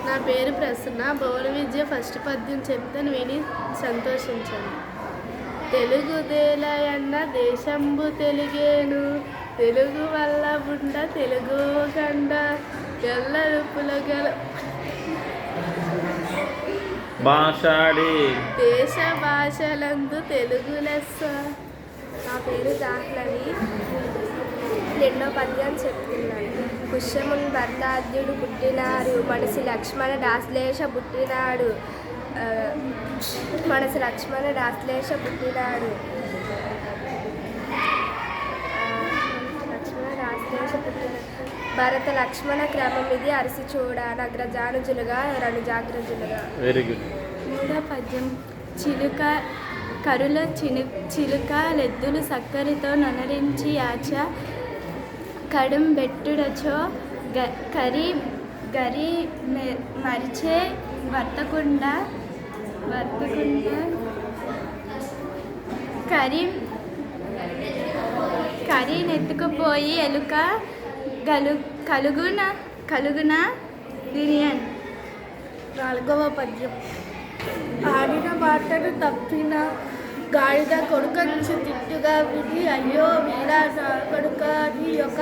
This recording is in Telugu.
నా పేరు ప్రసన్న. బౌల విద్య ఫస్ట్ పద్యం చెప్తాను, విని సంతోషించండి. తెలుగుదేలయన్న దేశంబు తెలుగేను, తెలుగు వల్ల బుండ తెలుగు కండ, ఎల్లరుపుల గల భాషాడి దేశ భాషలందు తెలుగు లెస్స. నా పేరు జాహ్నవి. రెండో పద్యం చెప్తున్నాను. పుష్యమున్ భర్తాద్యుడు పుట్టినాడు, మనసి లక్ష్మణ దాశ్లేష పుట్టినాడు. మనసి లక్ష్మణ దాశ్లేష పుట్టినాడు. లక్ష్మణ దాశ్లేష పుట్టినాడు. భరత లక్ష్మణ క్రమమిది అరిసి చూడ, నగ్రజానుజులుగా రణుజాగ్రజులుగా. Very good. మూడో పద్యం. చిలుక కరుల చిలుక లెద్దులు సక్కరితో నొనరించి యాచ, కడుం బెట్టుడచో గరి మరిచే వర్తకుండా కరి నెత్తుకుపోయి ఎలుక కలుగున దినియన్. నాలుగవ పద్యం. ఆడిన మాటను తప్పిన గాడిద కొడుకంచు తిట్టుగా విని, అయ్యో వీడా నా కొడుక నీ యొక్క